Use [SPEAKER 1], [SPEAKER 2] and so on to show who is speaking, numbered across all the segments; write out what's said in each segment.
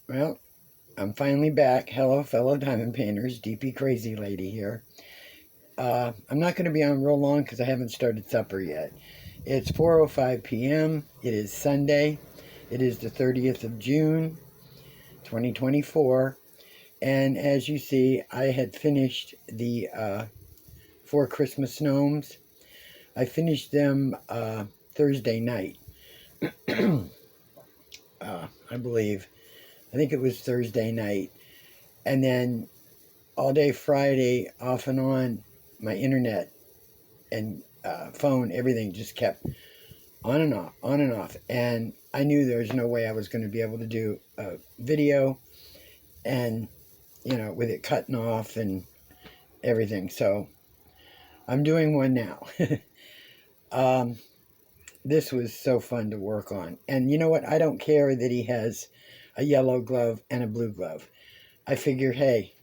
[SPEAKER 1] Well, I'm finally back. Hello, fellow diamond painters. DP Crazy Lady here. I'm not going to be on real long because I haven't started supper yet. It's 4:05 p.m. It is Sunday. It is the 30th of June, 2024. And as you see, I had finished the 4 Christmas gnomes. I finished them Thursday night, I believe. I think it was Thursday night. And then all day Friday, off and on, my internet and phone, everything just kept on and off, on and off. And I knew there was no way I was going to be able to do a video and, with it cutting off and everything. So I'm doing one now. um, this was so fun to work on. And you know what? I don't care that he has a yellow glove and a blue glove. I figure, hey,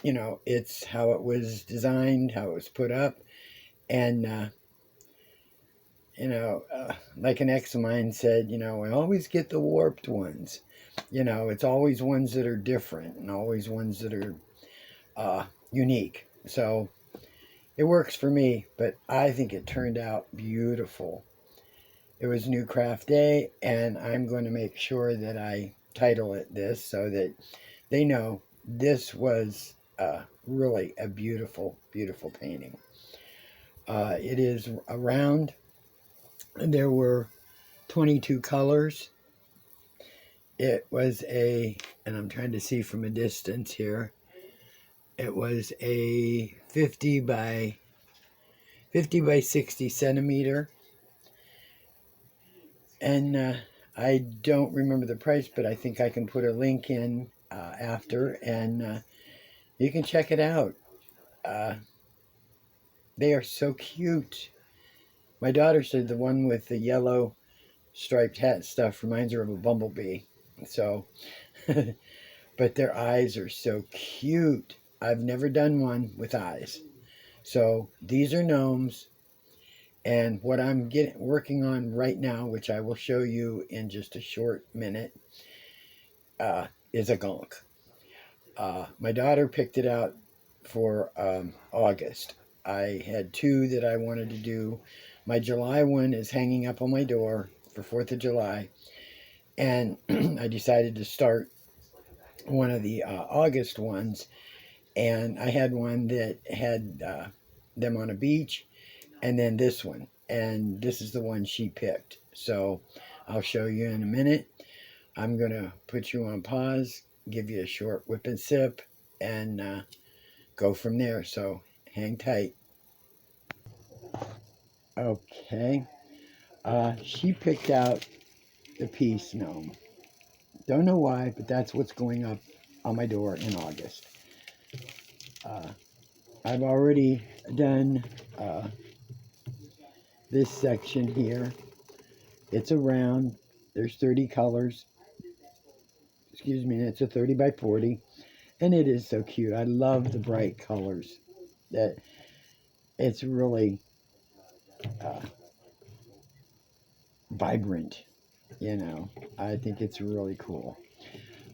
[SPEAKER 1] it's how it was designed, how it was put up. And, like an ex of mine said, I always get the warped ones. It's always ones that are different and always ones that are unique. So it works for me, but I think it turned out beautiful. It was New Craft Day, and I'm going to make sure that I title it this so that they know this was really a beautiful, beautiful painting. It is a round. There were 22 colors. It was and I'm trying to see from a distance here, it was a 50 by 60 centimeter. And I don't remember the price, but I think I can put a link in after, and you can check it out. They are so cute. My daughter said the one with the yellow striped hat stuff reminds her of a bumblebee. So, but their eyes are so cute. I've never done one with eyes. So these are gnomes. And what I'm working on right now, which I will show you in just a short minute, is a gonk. My daughter picked it out for August. I had two that I wanted to do. My July one is hanging up on my door for 4th of July. And I decided to start one of the August ones. And I had one that had them on a beach, and then this one. And this is the one she picked. So I'll show you in a minute. I'm going to put you on pause, give you a short whip and sip, and go from there. So hang tight. Okay. She picked out the peace gnome. Don't know why, but that's what's going up on my door in August. I've already done this section here. It's a round. There's 30 colors. Excuse me, it's a 30 by 40. And it is so cute. I love the bright colors. That it's really vibrant. I think it's really cool.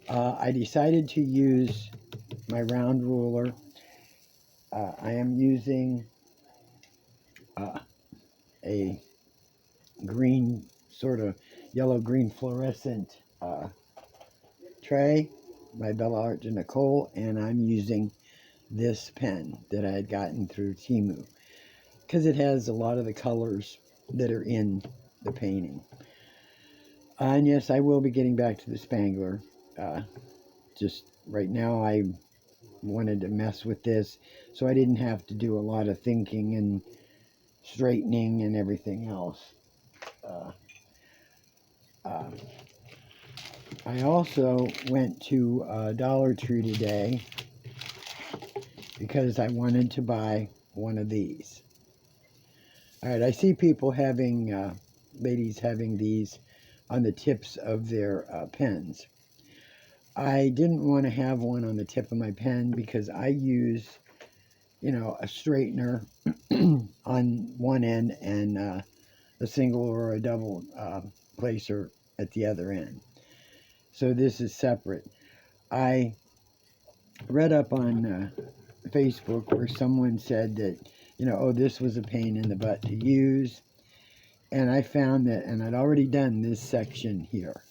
[SPEAKER 1] I decided to use my round ruler. I am using a green, sort of yellow-green fluorescent tray by Bella Art de Nicole, and I'm using this pen that I had gotten through Temu because it has a lot of the colors that are in the painting. And yes, I will be getting back to the Spangler. Just right now I wanted to mess with this so I didn't have to do a lot of thinking and straightening and everything else. I also went to Dollar Tree today because I wanted to buy one of these. Alright, I see people having, ladies having these on the tips of their pens. I didn't want to have one on the tip of my pen because I use, a straightener on one end and a single or a double placer at the other end. So this is separate. I read up on Facebook where someone said that, oh, this was a pain in the butt to use. And I found that, and I'd already done this section here.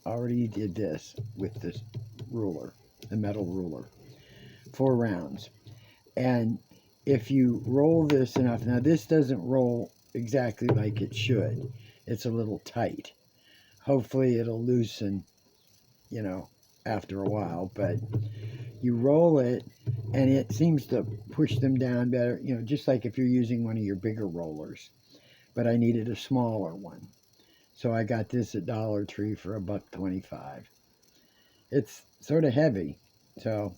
[SPEAKER 1] Already did this with this ruler, the metal ruler, 4 rounds. And if you roll this enough, now this doesn't roll exactly like it should. It's a little tight. Hopefully it'll loosen, after a while, but you roll it and it seems to push them down better, just like if you're using one of your bigger rollers. But I needed a smaller one. So I got this at Dollar Tree for $1.25. It's sort of heavy, so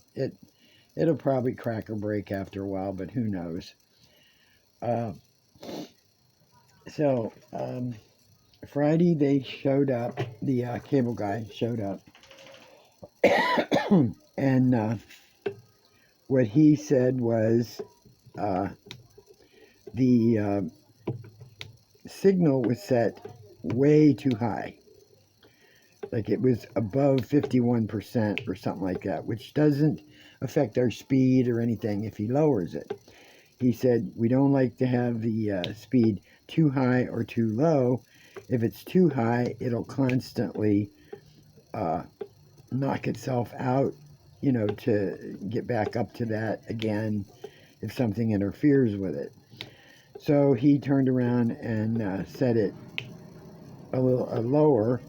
[SPEAKER 1] it'll probably crack or break after a while, but who knows. So Friday they showed up, the cable guy showed up, and what he said was the signal was set way too high. Like it was above 51% or something like that, which doesn't affect our speed or anything if he lowers it. He said we don't like to have the speed too high or too low. If it's too high, it'll constantly knock itself out, to get back up to that again if something interferes with it. So he turned around and set it a little lower.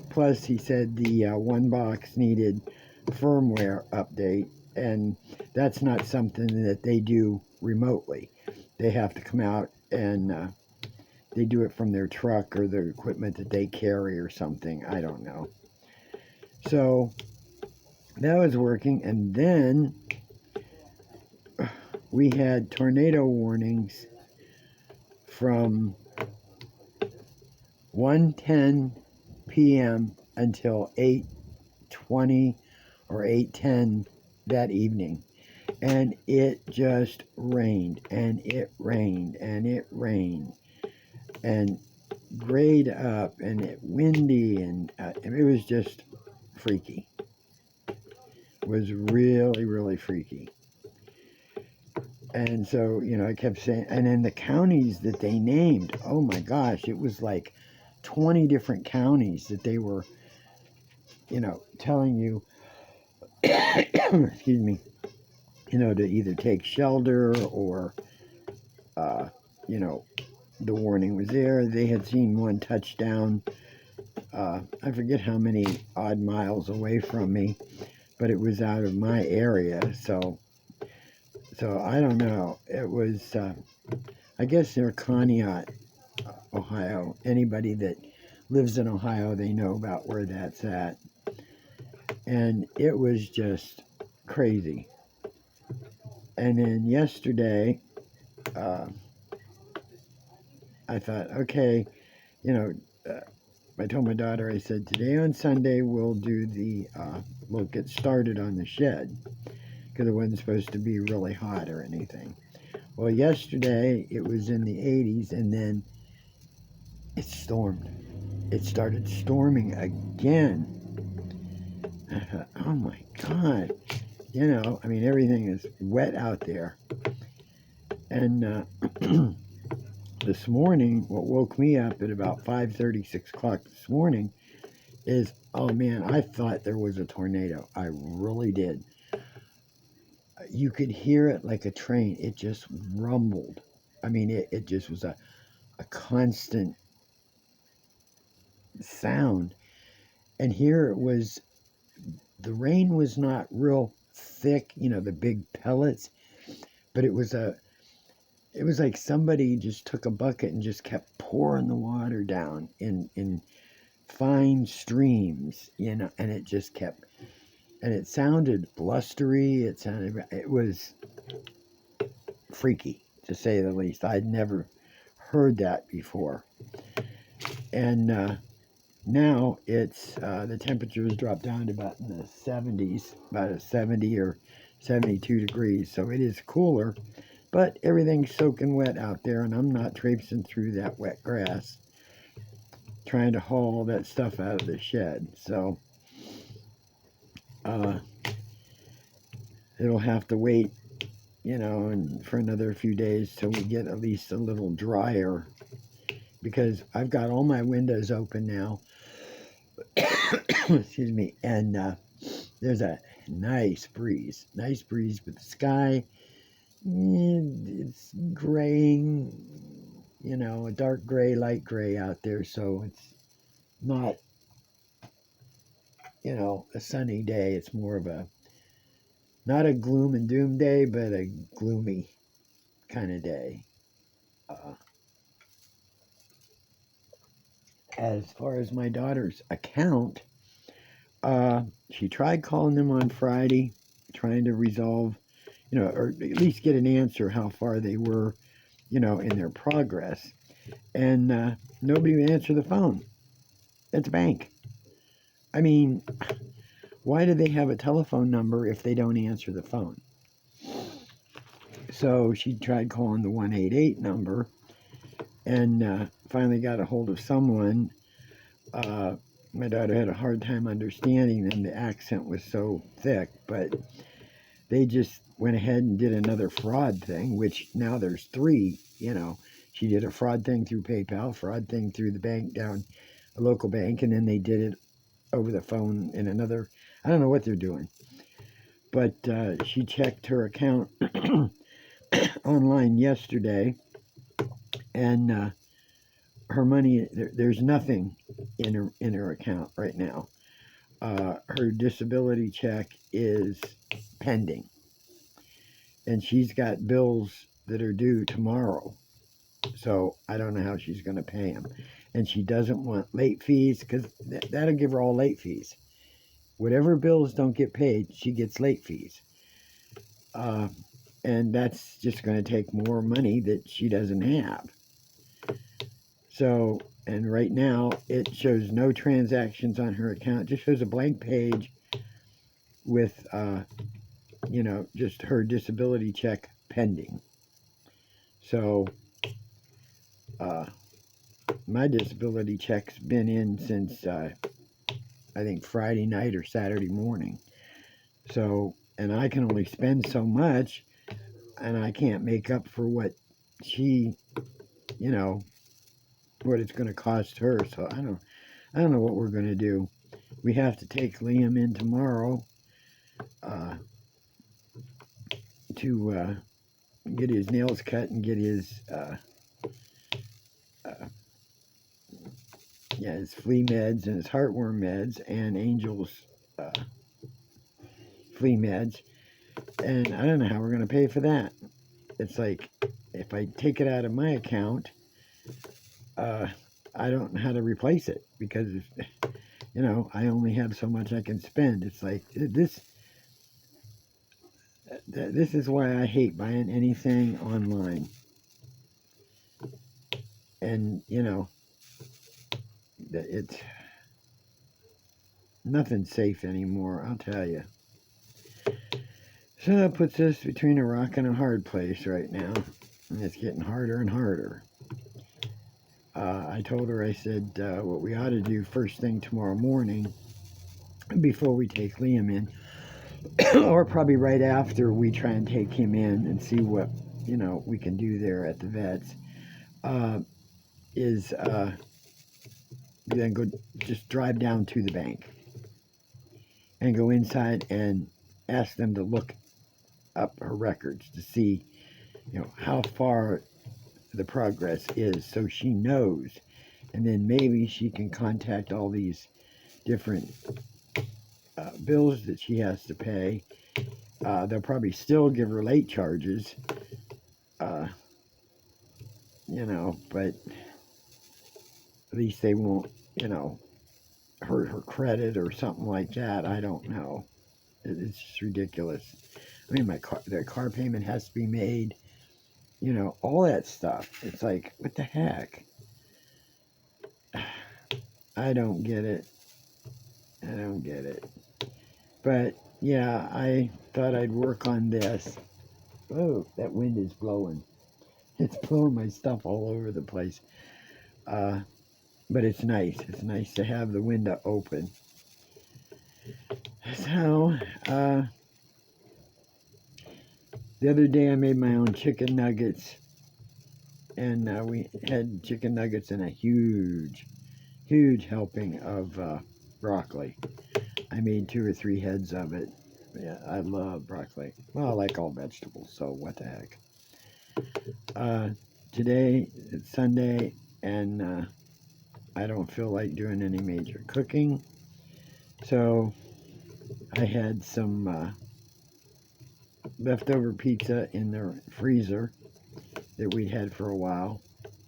[SPEAKER 1] Plus, he said the one box needed firmware update, and that's not something that they do remotely. They have to come out and they do it from their truck or their equipment that they carry or something. I don't know. So that was working, and then we had tornado warnings from 1:10 p.m. until 8:20 or 8:10 that evening. And it just rained, and it rained, and it rained, and grayed up, and it windy, and it was just freaky. It was really, really freaky. And so, I kept saying, and then the counties that they named, oh my gosh, it was like 20 different counties that they were, telling you, excuse me, to either take shelter or, the warning was there. They had seen one touchdown. I forget how many odd miles away from me, but it was out of my area. So I don't know. It was, I guess they're Conneaut, Ohio. Anybody that lives in Ohio, they know about where that's at. And it was just crazy. And then yesterday, I thought, okay, I told my daughter, I said, today on Sunday we'll we'll get started on the shed, because it wasn't supposed to be really hot or anything. Well, yesterday it was in the 80s, and then it stormed. It started storming again. I thought, oh my God. Everything is wet out there. And this morning, what woke me up at about 5:30, 6 o'clock this morning is, oh man, I thought there was a tornado. I really did. You could hear it like a train. It just rumbled. It just was a constant sound. And here it was, the rain was not real thick, the big pellets, but it was like somebody just took a bucket and just kept pouring the water down in fine streams, and it just kept, and it sounded blustery. It was freaky, to say the least. I'd never heard that before. And now it's, the temperature has dropped down to about in the 70s, about a 70 or 72 degrees. So it is cooler, but everything's soaking wet out there, and I'm not traipsing through that wet grass trying to haul that stuff out of the shed. So uh, it'll have to wait, and for another few days till we get at least a little drier, because I've got all my windows open now. Excuse me. And there's a nice breeze with the sky. It's graying, a dark gray, light gray out there, so it's not, a sunny day. It's more of not a gloom and doom day, but a gloomy kind of day. As far as my daughter's account, she tried calling them on Friday, trying to resolve, or at least get an answer how far they were, in their progress. And nobody would answer the phone. It's a bank. I mean, why do they have a telephone number if they don't answer the phone? So she tried calling the 188 number, and finally got a hold of someone. My daughter had a hard time understanding them. The accent was so thick, but they just went ahead and did another fraud thing, which now there's three. She did a fraud thing through PayPal, fraud thing through the bank down, a local bank, and then they did it over the phone in another. I don't know what they're doing, but she checked her account online yesterday, and her money, there's nothing in her account right now. Her disability check is pending, and she's got bills that are due tomorrow, so I don't know how she's going to pay them. And she doesn't want late fees, because that'll give her all late fees. Whatever bills don't get paid, she gets late fees. And that's just going to take more money that she doesn't have. So, and right now, it shows no transactions on her account. It just shows a blank page with, just her disability check pending. So, my disability check's been in since, I think, Friday night or Saturday morning. So, and I can only spend so much, and I can't make up for what she, what it's going to cost her. So I don't know what we're going to do. We have to take Liam in tomorrow to get his nails cut and get his his flea meds and his heartworm meds and Angel's flea meds. And I don't know how we're going to pay for that. It's like, if I take it out of my account, I don't know how to replace it, because I only have so much I can spend. It's like this is why I hate buying anything online. And it's nothing's safe anymore, I'll tell you. So that puts us between a rock and a hard place right now, and it's getting harder and harder. I told her, I said, what we ought to do first thing tomorrow morning, before we take Liam in, or probably right after we try and take him in and see what, we can do there at the vet's, is then go just drive down to the bank and go inside and ask them to look up her records to see, how far the progress is, so she knows. And then maybe she can contact all these different bills that she has to pay. They'll probably still give her late charges, but at least they won't, hurt her credit or something like that. I don't know. It's just ridiculous. I mean, the car payment has to be made, all that stuff. It's like, what the heck? I don't get it. But yeah, I thought I'd work on this. Oh, that wind is blowing. It's blowing my stuff all over the place. But it's nice. It's nice to have the window open. So The other day I made my own chicken nuggets, and we had chicken nuggets and a huge helping of broccoli. I made 2 or 3 heads of it. Yeah, I love broccoli. Well, I like all vegetables, so what the heck. Today, it's Sunday, and I don't feel like doing any major cooking. So I had some leftover pizza in the freezer that we'd had for a while.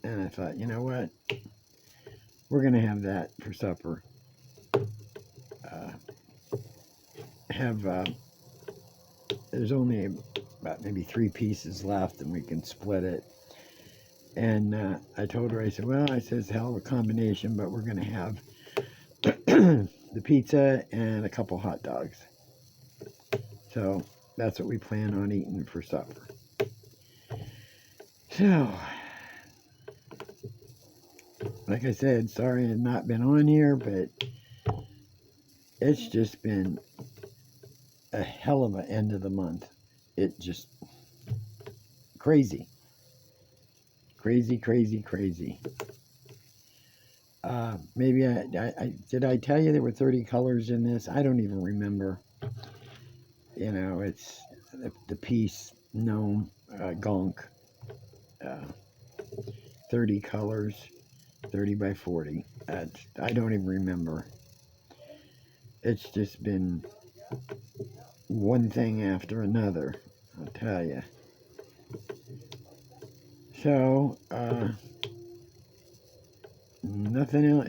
[SPEAKER 1] And I thought, you know what? We're going to have that for supper. There's only about maybe 3 pieces left, and we can split it. And I told her, I said, well, I said, it's a hell of a combination, but we're going to have the pizza and a couple hot dogs. So that's what we plan on eating for supper. So, like I said, sorry I've not been on here, but it's just been a hell of an end of the month. It just crazy. Maybe I did I tell you there were 30 colors in this? I don't even remember. You know, it's the piece Gnome Gonk. 30 colors, 30 by 40. I don't even remember. It's just been one thing after another, I'll tell you. So, nothing else.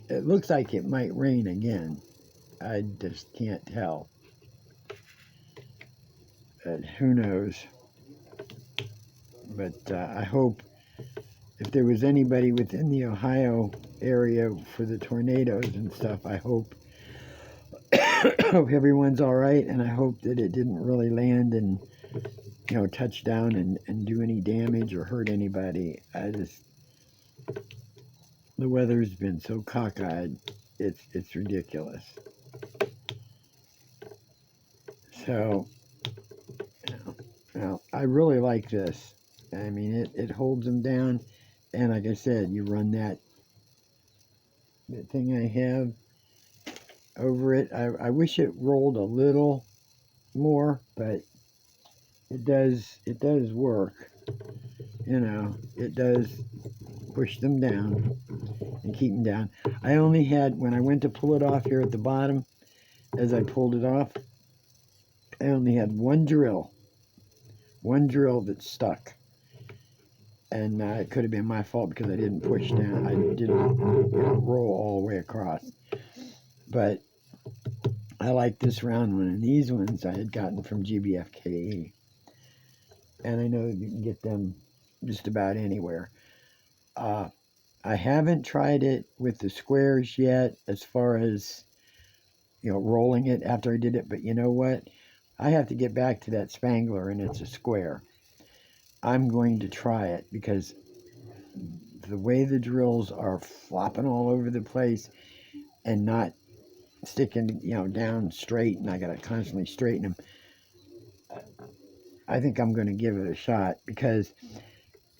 [SPEAKER 1] It looks like it might rain again. I just can't tell. Who knows? But I hope if there was anybody within the Ohio area for the tornadoes and stuff, I hope everyone's all right, and I hope that it didn't really land and touch down and do any damage or hurt anybody. The weather's been so cockeyed, it's ridiculous. So, I really like this. I mean, it holds them down, and like I said, you run that thing I have over it. I wish it rolled a little more, but it does work. It does push them down and keep them down. I only had, when I went to pull it off here at the bottom, as I pulled it off, I only had one drill that stuck. And it could have been my fault because I didn't push down. I didn't roll all the way across. But I like this round one. And these ones I had gotten from GBFKE. And I know you can get them just about anywhere. I haven't tried it with the squares yet as far as, rolling it after I did it. But you know what? I have to get back to that Spangler, and it's a square. I'm going to try it because the way the drills are flopping all over the place and not sticking, down straight, and I got to constantly straighten them. I think I'm going to give it a shot because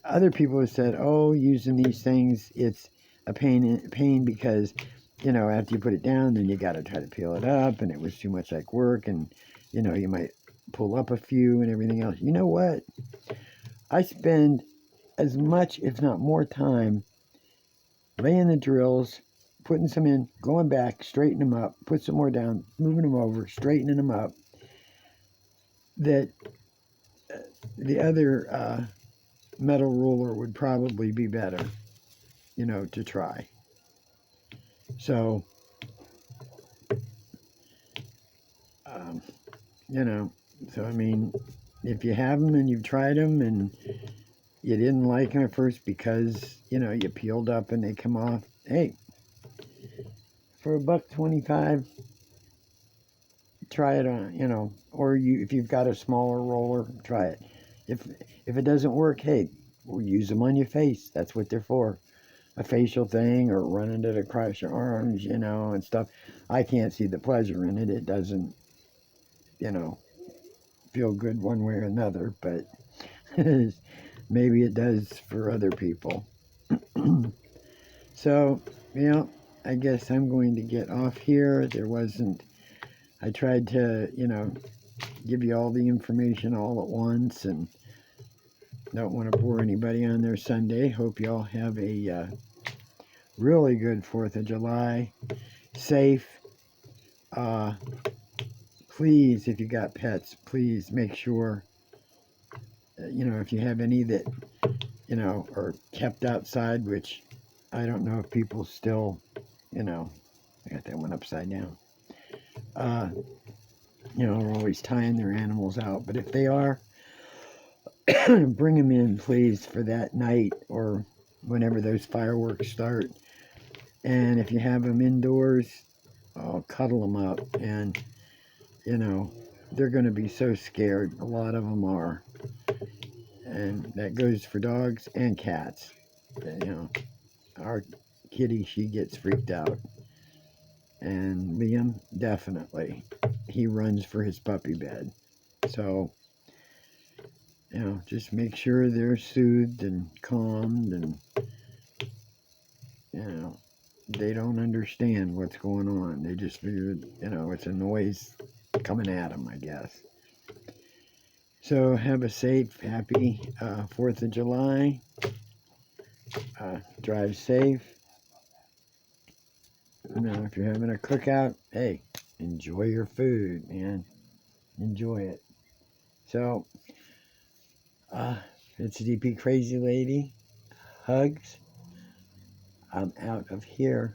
[SPEAKER 1] other people have said, oh, using these things, it's a pain because, after you put it down, then you got to try to peel it up, and it was too much like work, and, you might pull up a few and everything else. You know what? I spend as much, if not more time, laying the drills, putting some in, going back, straightening them up, put some more down, moving them over, straightening them up, that the other metal ruler would probably be better, to try. So, so I mean, if you have them and you've tried them and you didn't like them at first because, you peeled up and they come off, hey, for $1.25, try it on, or if you've got a smaller roller, try it. If it doesn't work, hey, we'll use them on your face. That's what they're for. A facial thing, or running it across your arms, and stuff. I can't see the pleasure in it. It doesn't, feel good one way or another, but maybe it does for other people. So, I guess I'm going to get off here. I tried to, give you all the information all at once, and don't want to bore anybody on their Sunday. Hope you all have a really good 4th of July. Safe. Please, if you got pets, please make sure, if you have any that, are kept outside, which I don't know if people still, I got that one upside down. Are always tying their animals out. But if they are, bring them in, please, for that night or whenever those fireworks start. And if you have them indoors, cuddle them up. And, they're going to be so scared. A lot of them are. And that goes for dogs and cats. Our kitty, she gets freaked out. And Liam, definitely. He runs for his puppy bed. So, just make sure they're soothed and calmed, and, they don't understand what's going on. They just figure, it's a noise coming at them, I guess. So have a safe, happy 4th of July. Drive safe. If you're having a cookout, hey, enjoy your food, man. Enjoy it. So, it's DP Crazy Lady. Hugs. I'm out of here.